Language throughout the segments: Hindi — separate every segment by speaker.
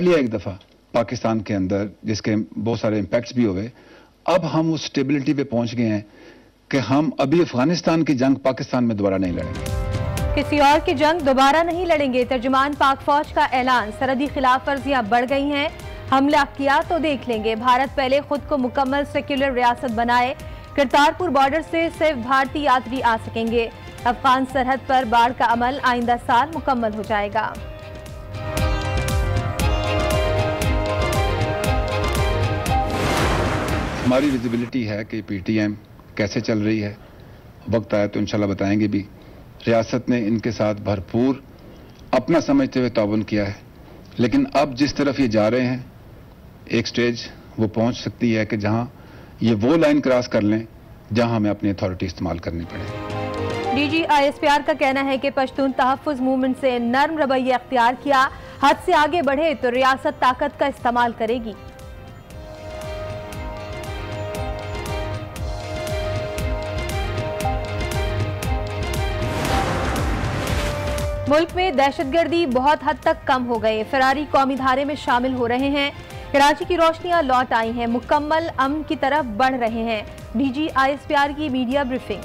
Speaker 1: लिया एक दफा पाकिस्तान के अंदर, जिसके बहुत सारे इंपैक्ट्स भी हुए। अब हम उस स्टेबिलिटी पे पहुंच गए हैं कि हम अभी अफगानिस्तान की जंग पाकिस्तान में दोबारा नहीं लड़ेंगे।
Speaker 2: किसी और की जंग दोबारा नहीं लड़ेंगे, तर्जुमान पाक फौज का ऐलान। सरहदी खिलाफ वर्जियां बढ़ गई हैं, हमला किया तो देख लेंगे। भारत पहले खुद को मुकम्मल सेक्युलर रियासत बनाए। करतारपुर बॉर्डर से सिर्फ भारतीय यात्री आ सकेंगे। अफगान सरहद पर बाढ़ का अमल आइंदा साल मुकम्मल हो जाएगा।
Speaker 1: हमारी विजिबिलिटी है कि पीटीएम कैसे चल रही है, वक्त आया तो इंशाल्लाह बताएंगे भी। रियासत ने इनके साथ भरपूर अपना समझते हुए ताउन किया है, लेकिन अब जिस तरफ ये जा रहे हैं, एक स्टेज वो पहुंच सकती है कि जहां ये वो लाइन क्रॉस कर लें जहां हमें अपनी अथॉरिटी इस्तेमाल करनी पड़े।
Speaker 2: डीजी ISPR का कहना है कि पश्तून तहफ़्फ़ुज़ मूवमेंट से नर्म रवैया अख्तियार किया, हद से आगे बढ़े तो रियासत ताकत का इस्तेमाल करेगी। मुल्क में दहशतगर्दी बहुत हद तक कम हो गई। फरारी कौमी धारे में शामिल हो रहे हैं। कराची की रोशनियां लौट आई हैं, मुकम्मल अमन की तरफ बढ़ रहे हैं। डीजी ISPR की मीडिया ब्रीफिंग।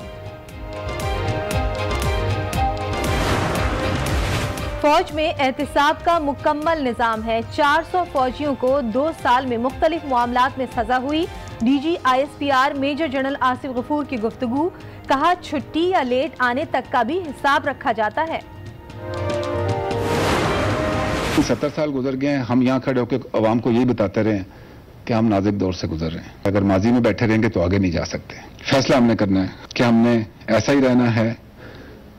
Speaker 2: फौज में एहतिसाब का मुकम्मल निजाम है। 400 फौजियों को 2 साल में मुख्तलिफ मामलात में सजा हुई। DG ISPR major general Asif Ghafoor की गुफ्तगू। कहा, छुट्टी या लेट आने तक का भी हिसाब रखा जाता है।
Speaker 1: 70 साल गुजर गए हैं, हम यहाँ खड़े होकर अवाम को यही बताते रहे कि हम नाजुक दौर से गुजर रहे हैं। अगर माजी में बैठे रहेंगे तो आगे नहीं जा सकते। फैसला हमने करना है कि हमने ऐसा ही रहना है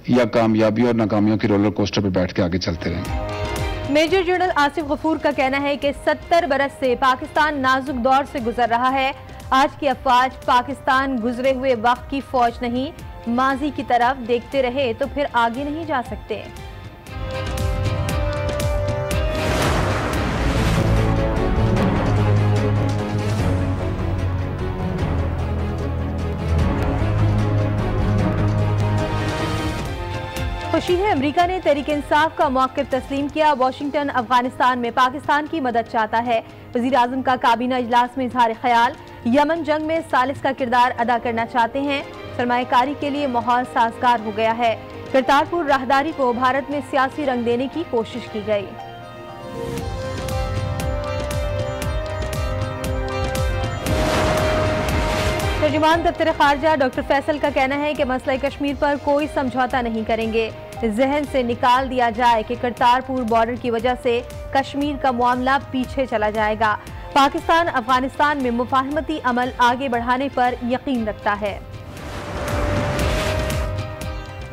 Speaker 1: या कामयाबी और नाकामियों की रोलर कोस्टर पर बैठ के आगे चलते रहेंगे।
Speaker 2: मेजर जनरल आसिफ गफूर का कहना है कि 70 बरस से पाकिस्तान नाजुक दौर से गुजर रहा है। आज की अफवाज पाकिस्तान गुजरे हुए वक्त की फौज नहीं, माजी की तरफ देखते रहे तो फिर आगे नहीं जा सकते। खुशी है, अमेरिका ने तहरीक इंसाफ का मौक़िफ़ तस्लीम किया। वाशिंगटन अफगानिस्तान में पाकिस्तान की मदद चाहता है। वज़ीर आज़म का काबीना इजलास में इज़हार ख्याल। यमन जंग में सालिस का किरदार अदा करना चाहते हैं। सरमायाकारी के लिए माहौल साजगार हो गया है। करतारपुर राहदारी को भारत में सियासी रंग देने की कोशिश की गई। तर्जुमान दफ्तर खारजा डॉक्टर फैसल का कहना है कि मसला कश्मीर पर कोई समझौता नहीं करेंगे। जहन से निकाल दिया जाए कि करतारपुर बॉर्डर की वजह से कश्मीर का मामला पीछे चला जाएगा। पाकिस्तान अफगानिस्तान में मुफाहमती अमल आगे बढ़ाने पर यकीन रखता है।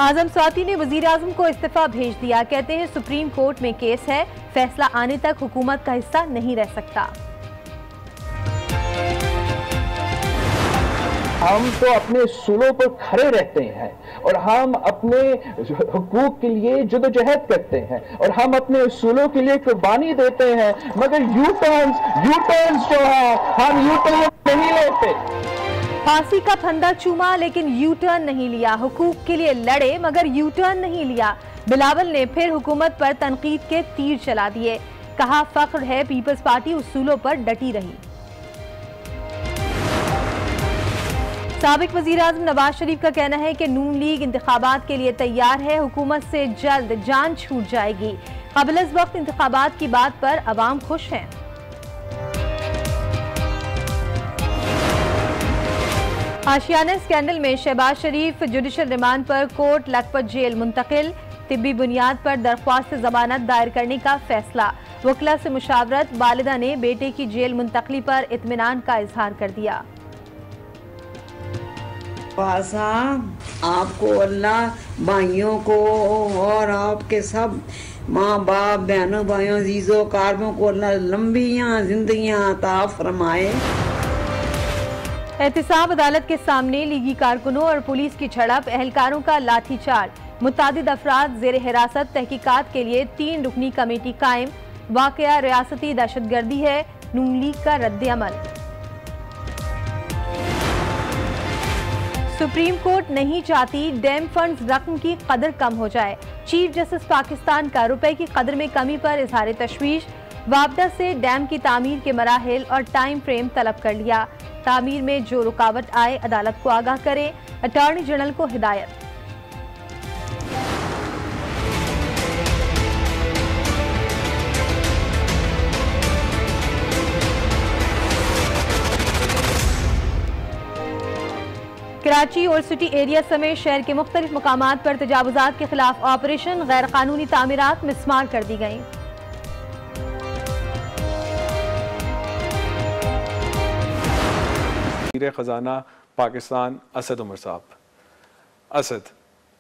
Speaker 2: आजम स्वाति ने वजीर आजम को इस्तीफा भेज दिया। कहते हैं सुप्रीम कोर्ट में केस है, फैसला आने तक हुकूमत का हिस्सा नहीं रह सकता।
Speaker 3: हम तो अपने सूलों पर खड़े रहते हैं और हम अपने हुकूक के लिए जदोजहद करते हैं और हम अपने सूलों के लिए कुर्बानी देते हैं, मगर यू टर्न्स जो है, हम यू टर्न नहीं लेते।
Speaker 2: फांसी का फंदा चूमा लेकिन यू टर्न नहीं लिया। हुकूक के लिए लड़े मगर यू टर्न नहीं लिया। बिलावल ने फिर हुकूमत पर तनकीद के तीर चला दिए। कहा, फख्र है पीपल्स पार्टी उसूलों पर डटी रही। साबिक वजीर आज़म नवाज शरीफ का कहना है कि नून लीग इंतखाबात के लिए तैयार है। हुकूमत से जल्द जान छूट जाएगी। क़ब्ल वक्त इंतखाबात की बात पर अवाम खुश हैं। आशियाना स्कैंडल में शहबाज शरीफ जुडिशल रिमांड पर कोर्ट लखपत जेल मुंतकिल। तिब्बी बुनियाद पर दरख्वास्त जमानत दायर करने का फैसला। वकला से मुशावरत, वालिदा ने बेटे की जेल मुंतकली पर इत्मीनान का इजहार कर दिया।
Speaker 4: आपको अल्लाह भाइयों को और आपके सब माँ बाप बहनों भाइयों अजीजों कारबों को अल्लाह लंबियां जिंदगियां अता फरमाए।
Speaker 2: एहतिसाब अदालत के सामने लीगी कारकुनों और पुलिस की झड़प, एहलकारों का लाठीचार्ज। मुतादिद अफराद जेर हिरासत। तहकीकात के लिए 3 रुकनी कमेटी कायम। वाकया रियासती दहशतगर्दी है, नून लीग का रद्द अमल। सुप्रीम कोर्ट नहीं चाहती डैम फंड्स रकम की कदर कम हो जाए। चीफ जस्टिस पाकिस्तान का रुपए की कदर में कमी पर इजहार तशवीश। वापडा से डैम की तामीर के मराहिल और टाइम फ्रेम तलब कर लिया। तामीर में जो रुकावट आए अदालत को आगाह करें, अटॉर्नी जनरल को हिदायत। कराची और सिटी एरिया समेत शहर के मुख्तलिफ मकामात पर तजावुजात के खिलाफ ऑपरेशन, गैर कानूनी तामीरात मिसमार कर दी गई।
Speaker 5: वज़ीर ख़ज़ाना पाकिस्तान असद उमर साहब, असद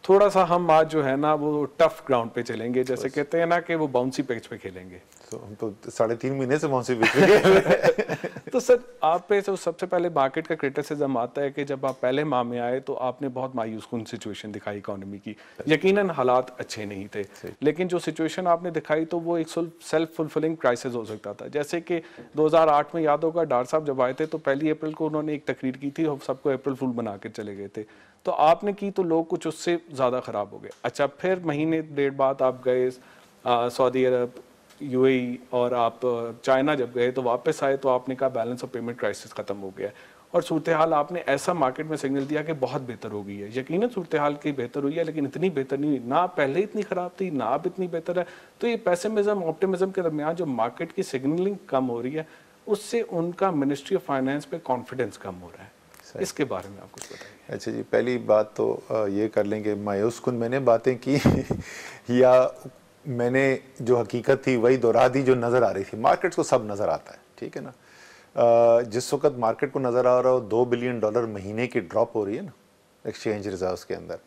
Speaker 5: थोड़ा सा हम आज जो है ना वो टफ ग्राउंड पे चलेंगे, जैसे कहते हैं ना कि वो बाउंसी पिच पे खेलेंगे।
Speaker 6: तो हम तो 3.5 महीने से बाउंसी पिच पे खेल रहे हैं।
Speaker 5: तो सर आप पे तो सबसे पहले मार्केट का क्रिटिसिज्म आता है कि जब आप पहले माह में आए तो आपने बहुत मायूस कुन सिचुएशन दिखाई इकोनॉमी की। यकीनन हालात अच्छे नहीं थे, लेकिन जो सिचुएशन आपने दिखाई तो वो एक सेल्फ फुलफिलिंग क्राइसिस हो सकता था। जैसे कि 2008 में याद होगा डार साहब जब आए थे तो 1 अप्रैल को उन्होंने एक तकरीर की थी और सबको अप्रैल फूल बना के चले गए थे। तो आपने की तो लोग कुछ उससे ज़्यादा ख़राब हो गए। अच्छा, फिर महीने डेढ़ बाद आप गए सऊदी अरब, यूएई और आप चाइना जब गए तो वापस आए तो आपने कहा बैलेंस ऑफ पेमेंट क्राइसिस ख़त्म हो गया और सूरत हाल आपने ऐसा मार्केट में सिग्नल दिया कि बहुत बेहतर हो गई है। यकीनन सूरत हाल की बेहतर हुई है, लेकिन इतनी बेहतर नहीं हुई, ना पहले इतनी ख़राब थी ना अब इतनी बेहतर है। तो ये पेसिमिज्म ऑप्टिमिज्म के दरमियान जो मार्केट की सिग्नलिंग कम हो रही है उससे उनका मिनिस्ट्री ऑफ फाइनेंस पे कॉन्फिडेंस कम हो रहा है। इसके बारे में आप कुछ बताइए।
Speaker 6: अच्छा जी, पहली बात तो ये कर लेंगे मायूस कुन मैंने बातें की या मैंने जो हकीकत थी वही दोहरा दी जो नज़र आ रही थी। मार्केट्स को सब नज़र आता है, ठीक है ना। जिस वक्त मार्केट को नज़र आ रहा हो $2 बिलियन महीने की ड्रॉप हो रही है ना एक्सचेंज रिजर्व्स के अंदर,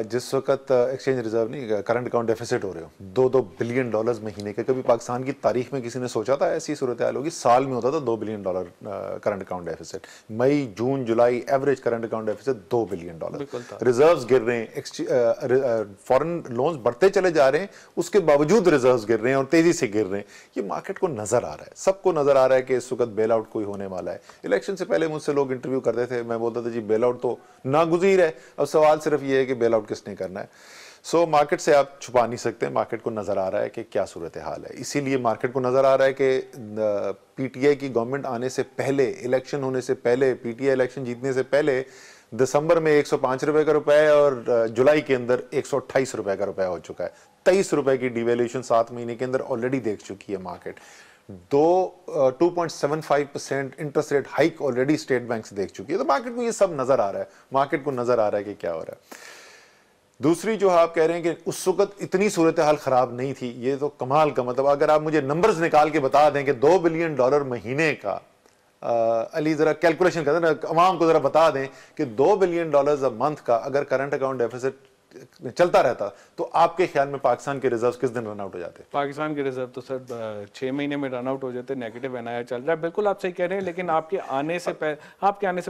Speaker 6: जिस वक्त एक्सचेंज रिजर्व नहीं करंट अकाउंट डेफिसिट हो रहे हो $2 बिलियन महीने के, कभी पाकिस्तान की तारीख में किसी ने सोचा था ऐसी सूरत हाल होगी? साल में होता था $2 बिलियन करंट अकाउंट डेफिसिट। मई जून जुलाई average current account deficit $2 billion. Reserves गिर रहे हैं, फॉरेन लोन्स बढ़ते चले जा रहे हैं, उसके बावजूद रिजर्व्स गिर रहे हैं और तेजी से गिर रहे हैं। ये मार्केट को नजर आ रहा है, सबको नजर आ रहा है कि इस वक्त बेल आउट कोई होने वाला है। इलेक्शन से पहले मुझसे लोग इंटरव्यू करते थे, मैं बोलता था जी बेल आउट तो नागुज़ीर है, अब सवाल सिर्फ ये है कि बेल आउट किसने करना है। सो मार्केट से आप छुपा नहीं सकते, मार्केट को नजर आ रहा है कि क्या सूरत हाल है। इसीलिए मार्केट को नजर आ रहा है कि पीटीआई की गवर्नमेंट आने से पहले, इलेक्शन होने से पहले, पीटीआई इलेक्शन जीतने से पहले दिसंबर में 105 रुपए का रुपए और जुलाई के अंदर 128 रुपए का रुपया हो चुका है। 23 रुपए की डिवैल्यूएशन 7 महीने के अंदर ऑलरेडी देख चुकी है market. 2.75% interest rate hike already state bank से देख चुकी है। तो मार्केट को ये सब नजर आ रहा है, मार्केट को नजर आ रहा है कि क्या हो रहा है। दूसरी जो आप कह रहे हैं कि उस वक्त इतनी सूरत हाल खराब नहीं थी, ये तो कमाल का मतलब। अगर आप मुझे नंबर्स निकाल के बता दें कि $2 बिलियन महीने का, अली जरा कैलकुलेशन कर दें ना, अवाम को जरा बता दें कि $2 बिलियन अ मंथ का अगर करंट अकाउंट डेफिसिट चलता रहता तो आपके ख्याल में पाकिस्तान के रिजर्व किस दिन रन आउट हो जाते?
Speaker 5: पाकिस्तान के रिजर्व तो सर 6 महीने में रन आउट हो जाते, नेगेटिव एनआईआर चल रहा है। बिल्कुल आप सही कह रहे हैं, लेकिन आपके आने से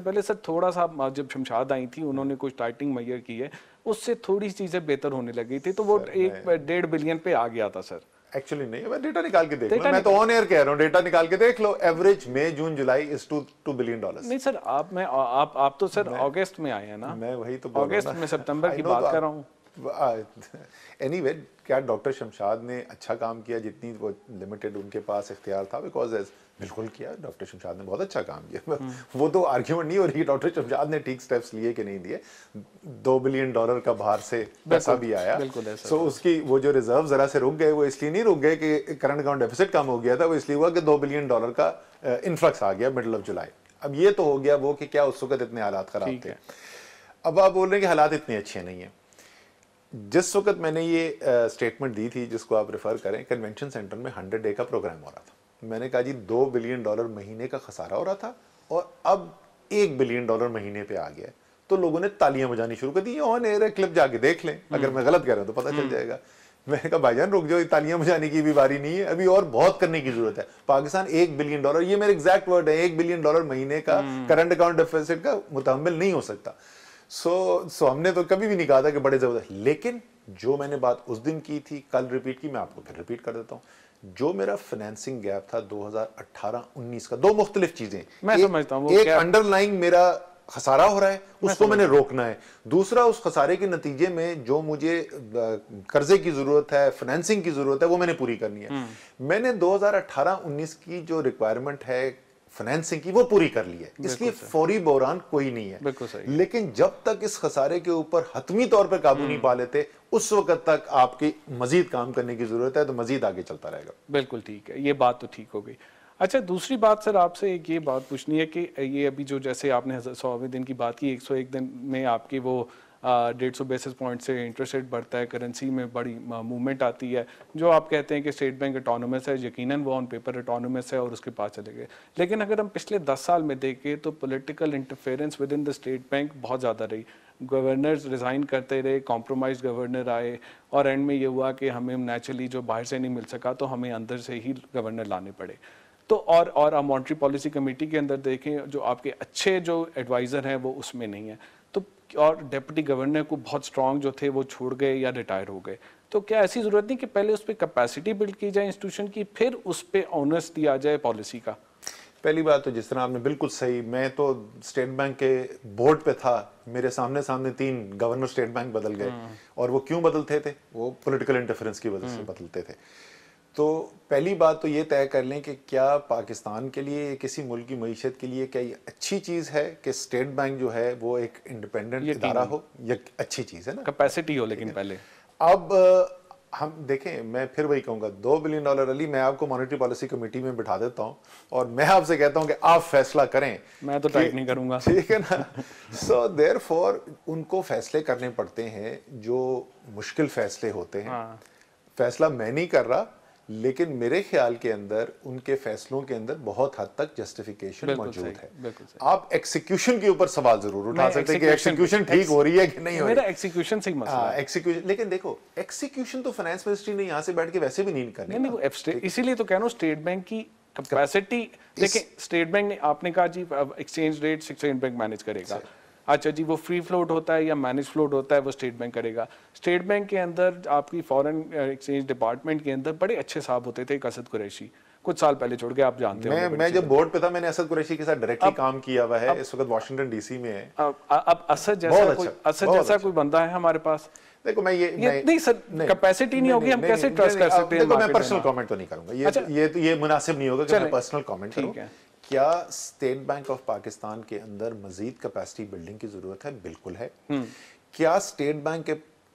Speaker 5: पहले सर थोड़ा सा जब शमशाद आई थी उन्होंने कुछ टाइटिंग मैयर की है, उससे थोड़ी चीजें बेहतर होने लगी थी, तो वो 1.5 बिलियन पे आ गया था सर।
Speaker 6: एक्चुअली नहीं, मैं डेटा निकाल के देख लो, मैं तो ऑन एयर कह रहा हूं, डेटा निकाल के देख लो। एवरेज मई जून जुलाई इज $2 बिलियन।
Speaker 5: नहीं सर, आप तो सर अगस्त में आए हैं ना।
Speaker 6: मैं वही तो
Speaker 5: अगस्त में, सितंबर की बात कर रहा हूँ।
Speaker 6: एनीवे, क्या डॉक्टर शमशाद ने अच्छा काम किया जितनी वो लिमिटेड उनके पास इख्तियार था? बिकॉज बिल्कुल किया, डॉक्टर शमशाद ने बहुत अच्छा काम किया। वो तो आर्ग्यूमेंट नहीं हो रही डॉक्टर शमशाद ने ठीक स्टेप्स लिए कि नहीं दिए। $2 बिलियन का बाहर से पैसा भी आया, सो उसकी वो जो रिजर्व जरा से रुक गए, वो इसलिए नहीं रुक गए कि करंट अकाउंट डेफिसिट कम हो गया था, वो इसलिए हुआ कि $2 बिलियन का इन्फ्लक्स आ गया मिडल ऑफ जुलाई। अब ये तो हो गया वो कि क्या उस वक्त इतने हालात खराब थे। अब आप बोल रहे हैं कि हालात इतने अच्छे नहीं है। जिस वक्त मैंने ये स्टेटमेंट दी थी जिसको आप रेफर करें, कन्वेंशन सेंटर में 100 डे का प्रोग्राम हो रहा था। मैंने कहा जी $2 बिलियन महीने का खसारा हो रहा था और अब $1 बिलियन महीने पे आ गया। तो लोगों ने तालियां बजानी शुरू कर दी। ऑन एयर क्लिप जाके देख लें, अगर मैं गलत कह रहा हूं तो पता चल जाएगा। मैंने कहा भाईजान रुक जाओ, तालियां बजाने की भी बारी नहीं है, अभी और बहुत करने की जरूरत है। पाकिस्तान $1 बिलियन, ये मेरे एग्जैक्ट वर्ड है, $1 बिलियन महीने का करंट अकाउंट डेफिसिट का मुतहम्मिल नहीं हो सकता। सो हमने तो कभी भी नहीं कहा था कि बड़े जबरदस्त, लेकिन जो मैंने बात उस दिन की थी कल रिपीट की, मैं आपको फिर रिपीट कर देता हूं। जो मेरा फाइनेंसिंग गैप था 2018-19 का, दो मुख्तलिफ चीजें,
Speaker 5: मैं समझता हूं,
Speaker 6: एक अंडरलाइंग मेरा खसारा हो रहा है उसको मैंने रोकना है, दूसरा उस खसारे के नतीजे में जो मुझे कर्जे की जरूरत है, फाइनेंसिंग की जरूरत है, वो मैंने पूरी करनी है। मैंने 2018-19 की जो रिक्वायरमेंट है फाइनेंसिंग की वो पूरी कर ली है, इसलिए फौरी बहरान कोई नहीं है। लेकिन जब तक इस खसारे के ऊपर हतमी तौर पर काबू नहीं पा लेते उस वक्त तक आपकी मजीद काम करने की जरूरत है, तो मजीद आगे चलता रहेगा।
Speaker 5: बिल्कुल ठीक है, ये बात तो ठीक हो गई। अच्छा, दूसरी बात सर आपसे एक ये बात पूछनी है कि ये अभी जो जैसे आपने 100वें दिन की बात की, 101 दिन में आपकी वो 150 बेसिस पॉइंट से इंटरेस्ट रेट बढ़ता है, करेंसी में बड़ी मूवमेंट आती है। जो आप कहते हैं कि स्टेट बैंक ऑटोनोमस है, यकीनन वो ऑन पेपर ऑटोनोमस है और उसके पास चले गए, लेकिन अगर हम पिछले 10 साल में देखें तो political interference with in the state bank बहुत ज़्यादा रही। गवर्नर्स रिज़ाइन करते रहे, कॉम्प्रोमाइज गवर्नर आए और एंड में ये हुआ कि हमें नेचुरली जो बाहर से नहीं मिल सका तो हमें अंदर से ही गवर्नर लाने पड़े। तो और मॉनेटरी पॉलिसी कमेटी के अंदर देखें जो आपके अच्छे जो एडवाइज़र हैं वो उसमें नहीं है, तो और डिप्टी गवर्नर को बहुत स्ट्रांग जो थे वो छोड़ गए या रिटायर हो गए। तो क्या ऐसी ज़रूरत नहीं कि पहले उस पर कैपेसिटी बिल्ड की जाए इंस्टीट्यूशन की, फिर उस पर ऑनर्स दिया जाए पॉलिसी का?
Speaker 6: पहली बात तो जिस तरह आपने बिल्कुल सही, मैं तो स्टेट बैंक के बोर्ड पे था, मेरे सामने 3 गवर्नर स्टेट बैंक बदल गए, और वो क्यों बदलते थे? वो पॉलिटिकल इंटरफेरेंस की वजह से बदलते थे। तो पहली बात तो ये तय कर लें कि क्या पाकिस्तान के लिए, किसी मुल्क की मईशत के लिए क्या ये अच्छी चीज़ है कि स्टेट बैंक जो है वो एक इंडिपेंडेंट इदारा हो, या अच्छी चीज़ है ना,
Speaker 5: कैपेसिटी हो। लेकिन पहले अब
Speaker 6: हम देखें, मैं फिर वही कहूँगा, $2 बिलियन अली मैं आपको मॉनेटरी पॉलिसी कमेटी में बिठा देता हूँ और मैं आपसे कहता हूँ कि आप फैसला करें,
Speaker 5: मैं तो टाइट नहीं करूँगा,
Speaker 6: ठीक है ना। सो देयरफॉर उनको फैसले करने पड़ते हैं जो मुश्किल फैसले होते हैं। फैसला मैं नहीं कर रहा, लेकिन मेरे ख्याल के अंदर उनके फैसलों के अंदर बहुत हद तक जस्टिफिकेशन मौजूद है। आप एक्सिक्यूशन के ऊपर सवाल जरूर उठा सकते हैं कि एक्सिक्यूशन ठीक हो रही है कि नहीं हो रही है।
Speaker 5: मेरा एक्सिक्यूशन से ही मसला है।
Speaker 6: एक्सिक्यूशन, लेकिन देखो एक्सिक्यूशन तो फाइनेंस मिनिस्ट्री ने यहाँ से बैठ के वैसे भी नहीं करनी।
Speaker 5: नहीं, इसीलिए तो कह रहा हूँ स्टेट बैंक की कैपेसिटी। देखिए स्टेट बैंक ने, आपने कहा जी exchange rate State Bank manage करेगा, अच्छा जी वो फ्री फ्लोट होता है या मैनेज फ्लोट होता है वो स्टेट बैंक करेगा। स्टेट बैंक के अंदर आपकी फॉरेन एक्सचेंज डिपार्टमेंट के अंदर बड़े अच्छे साहब होते थे, असद कुरैशी, कुछ साल पहले छोड़ के, आप जानते हो।
Speaker 6: मैं जब बोर्ड पे था मैंने असद कुरैशी के साथ डायरेक्टली काम किया हुआ है, इस वक्त वाशिंगटन डीसी में है।
Speaker 5: अब असद जैसा कोई बंदा है हमारे पास।
Speaker 6: देखो मैं ये
Speaker 5: नहीं सर, कैपेसिटी नहीं होगी, हम कैसे ट्रस्ट कर सकते हैं?
Speaker 6: देखो मैं पर्सनल कमेंट तो नहीं करूंगा, ये मुनासिब नहीं होगा कि मैं पर्सनल कमेंट करूं। क्या स्टेट बैंक ऑफ पाकिस्तान के अंदर मजीद कैपेसिटी बिल्डिंग की जरूरत है? बिल्कुल है। क्या स्टेट बैंक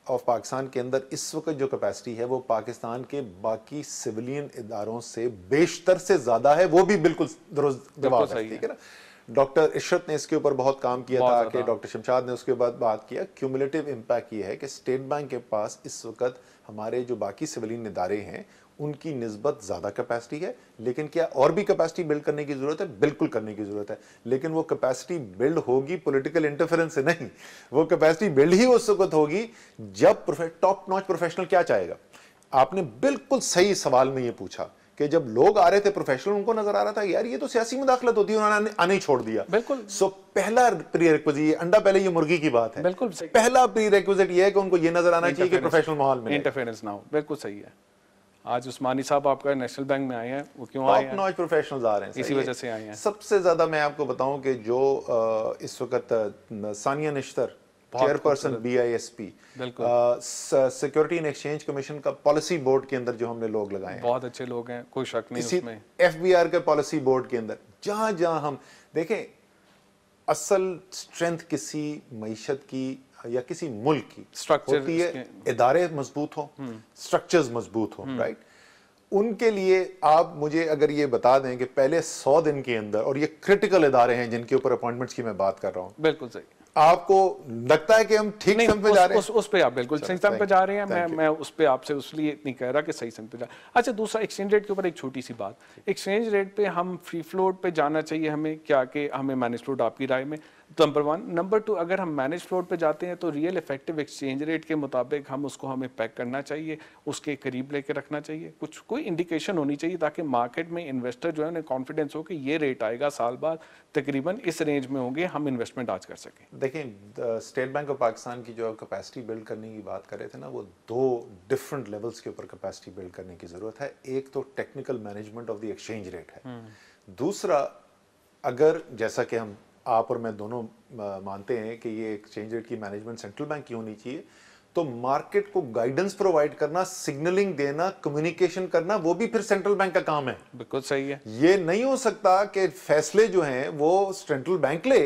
Speaker 6: ऑफ पाकिस्तान के अंदर इस वक्त जो कैपेसिटी है वो पाकिस्तान के बाकी सिविलियन इदारों से बेशतर से ज्यादा है? वो भी बिल्कुल जवाब है, ठीक है ना। डॉक्टर इशरत ने इसके ऊपर बहुत काम किया था कि डॉक्टर शमशाद ने उसके बाद बात किया। क्यूमुलेटिव इम्पैक्ट ये है कि स्टेट बैंक के पास इस वक्त हमारे जो बाकी सिविलियन इदारे हैं उनकी निस्बत ज़्यादा कैपेसिटी है, लेकिन क्या और भी कैपेसिटी बिल्ड करने की ज़रूरत है? बिल्कुल करने की ज़रूरत है, लेकिन वो कैपेसिटी बिल्ड होगी पॉलिटिकल इंटरफेरेंस से नहीं। वो कैपेसिटी बिल्ड ही उस वक्त होगी जब टॉप नॉच प्रोफेशनल क्या चाहेगा। आपने बिल्कुल सही सवाल में ये पूछा कि जब लोग आ रहे थे प्रोफेशनल, उनको नजर आ रहा था यार ये तो सियासी मुदाखलत होती है, उन्होंने आने ही छोड़ दिया।
Speaker 5: बिल्कुल।
Speaker 6: सो पहला प्रीरेक्विजिट, ये अंडा पहले ये मुर्गी की बात है।
Speaker 5: बिल्कुल
Speaker 6: पहला प्रीरेक्विजिट ये है कि उनको ये नजर आना चाहिए कि प्रोफेशनल माहौल में
Speaker 5: इंटरफेरेंस ना हो। बिल्कुल सही है। आज उस्मानी साहब आपका नेशनल बैंक में आए हैं, वो क्यों आए हैं?
Speaker 6: टॉप नॉच प्रोफेशनल्स आ रहे हैं,
Speaker 5: इसी वजह से आए हैं।
Speaker 6: सबसे ज्यादा मैं आपको बताऊं कि जो इस वक्त Sania Nishtar chairperson BISP, security and exchange commission का पॉलिसी बोर्ड के अंदर जो हमने लोग लगाए हैं,
Speaker 5: बहुत अच्छे लोग हैं, कोई शक नहीं उसमें।
Speaker 6: FBR के पॉलिसी बोर्ड के अंदर जहां जहां हम देखें, असल स्ट्रेंथ किसी मईशत की या किसी मुल्क की
Speaker 5: स्ट्रक्चर
Speaker 6: होती है, इदारे मजबूत हो, स्ट्रक्चर्स मजबूत हो, राइट। उनके लिए आप मुझे अगर ये बता दें कि पहले 100 दिन के अंदर, और ये क्रिटिकल इदारे हैं जिनके ऊपर अपॉइंटमेंट्स की मैं बात कर रहा हूँ,
Speaker 5: बिल्कुल सही,
Speaker 6: आपको लगता है कि हम ठीक समय पे जा रहे हैं?
Speaker 5: उस पे आप बिल्कुल सही समय पे जा रहे हैं। मैं उस पे आपसे उसलिए नहीं कह रहा कि सही समय पे जा। अच्छा, दूसरा एक्सचेंज रेट के ऊपर एक छोटी सी बात। एक्सचेंज रेट पे हम फ्री फ्लोट पे जाना चाहिए हमें, क्या कि हमें मैनेज फ्लोट, आपकी राय में? नंबर 1। नंबर 2, अगर हम मैनेज फ्लोट पे जाते हैं तो रियल इफेक्टिव एक्सचेंज रेट के मुताबिक हम उसको हमें पैक करना चाहिए, उसके करीब लेके रखना चाहिए, कुछ कोई इंडिकेशन होनी चाहिए ताकि मार्केट में इन्वेस्टर जो है उन्हें कॉन्फिडेंस हो कि ये रेट आएगा साल बाद, तकरीबन इस रेंज में होंगे, हम इन्वेस्टमेंट आज कर सकें।
Speaker 6: देखें, स्टेट बैंक ऑफ पाकिस्तान की जो कैपेसिटी बिल्ड करने की बात कर रहे थे ना, वो 2 डिफरेंट लेवल्स के ऊपर कैपेसिटी बिल्ड करने की जरूरत है। एक तो technical management of the exchange rate है, दूसरा अगर जैसा कि हम आप और मैं दोनों मानते हैं कि ये एक्सचेंज रेट की मैनेजमेंट सेंट्रल बैंक की होनी चाहिए, तो मार्केट को गाइडेंस प्रोवाइड करना, सिग्नलिंग देना, कम्युनिकेशन करना, वो भी फिर सेंट्रल बैंक का काम है।
Speaker 5: बिल्कुल सही है।
Speaker 6: ये नहीं हो सकता कि फैसले जो हैं वो सेंट्रल बैंक ले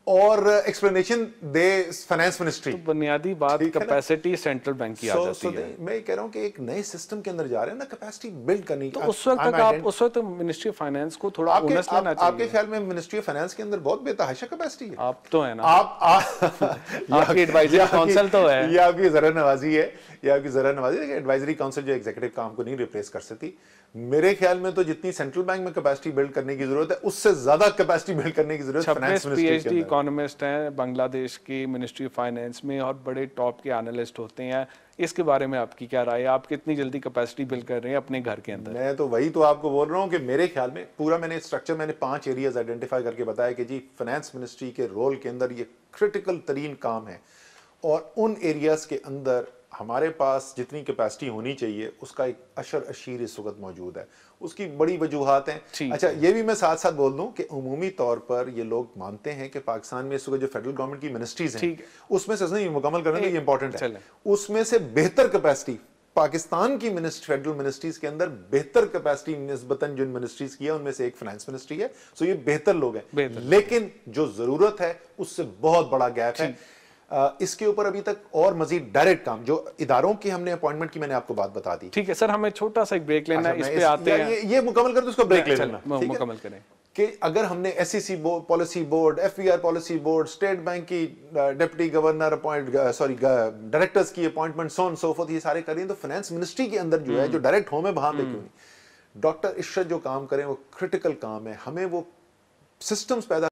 Speaker 6: और एक्सप्लेनेशन दे फाइनेंस मिनिस्ट्री।
Speaker 5: तो बुनियादी बात कैपेसिटी सेंट्रल बैंक की आ जाती है।
Speaker 6: मैं कह रहा हूं कि एक नए सिस्टम के अंदर जा रहे हैं ना, कैपेसिटी बिल्ड करनी।
Speaker 5: तो उस वक्त तक आप उस वक्त मिनिस्ट्री ऑफ फाइनेंस को थोड़ा ओनस लेना चाहिए।
Speaker 6: आपके ख्याल में मिनिस्ट्री ऑफ फाइनेंस के अंदर बहुत बेतहाशा कैपेसिटी है?
Speaker 5: आप तो है ना,
Speaker 6: आपकी
Speaker 5: एडवाइजरी काउंसिल तो है,
Speaker 6: ये आपकी जरा नवाजी है, ये आपकी जरा नवाजी है। एडवाइजरी काउंसिल जो एग्जीक्यूटिव काम को नहीं रिप्लेस कर सकती। मेरे ख्याल में तो जितनी सेंट्रल बैंक में कैपेसिटी बिल्ड करने की जरूरत है, उससे ज्यादा कैपेसिटी बिल्ड करने की जरूरत है फाइनेंस मिनिस्ट्री के अंदर।
Speaker 5: PhD इकोनॉमिस्ट हैं बांग्लादेश की मिनिस्ट्री ऑफ फाइनेंस में और बड़े टॉप के एनालिस्ट होते हैं। इसके बारे में आपकी क्या राय है? आप कितनी जल्दी कैपेसिटी बिल्ड कर रहे हैं अपने घर के अंदर?
Speaker 6: मैं तो वही तो आपको बोल रहा हूँ कि मेरे ख्याल में पूरा मैंने स्ट्रक्चर 5 एरियाज आइडेंटिफाई करके बताया कि जी फाइनेंस मिनिस्ट्री के रोल के अंदर ये क्रिटिकल तरीन काम है, और उन एरियाज के अंदर हमारे पास जितनी कैपेसिटी होनी चाहिए उसका एक अशर अशीर इस वक्त मौजूद है। उसकी बड़ी वजूहात हैं। अच्छा, ये भी मैं साथ साथ बोल दूं कि उमूमी तौर पर ये लोग मानते हैं कि पाकिस्तान में इस वक्त जो फेडरल गवर्नमेंट की मिनिस्ट्रीज हैं उसमें से नहीं मुकम्मल करने के लिए इंपॉर्टेंट है, उसमें से बेहतर कैपेसिटी पाकिस्तान की फेडरल मिनिस्ट्रीज के अंदर बेहतर कैपेसिटी निस्बतन जिन मिनिस्ट्रीज की है उनमें से एक फाइनेंस मिनिस्ट्री है। सो ये बेहतर लोग हैं, लेकिन जो जरूरत है उससे बहुत बड़ा गैप है। इसके ऊपर अभी तक और मजीद डायरेक्ट काम जो इदारों की हमने अपॉइंटमेंट की, मैंने आपको बात बता दी।
Speaker 5: ठीक है सर, हमें छोटा सा एक ब्रेक लेना है, इस पे आते हैं।
Speaker 6: ये मुकम्मल कर दो, उसका ब्रेक ले लेना,
Speaker 5: मुकम्मल करें
Speaker 6: कि अगर हमने SEC policy board, FVR policy board, state Bank की डिप्टी गवर्नर डायरेक्टर्स की appointment, so on so fourth, ये सारे करें, तो फाइनेंस मिनिस्ट्री के अंदर जो है जो डायरेक्ट होम है वहां पे क्यों नहीं? डॉक्टर इशरत जो काम करें वो क्रिटिकल काम है। हमें वो सिस्टम्स पैदा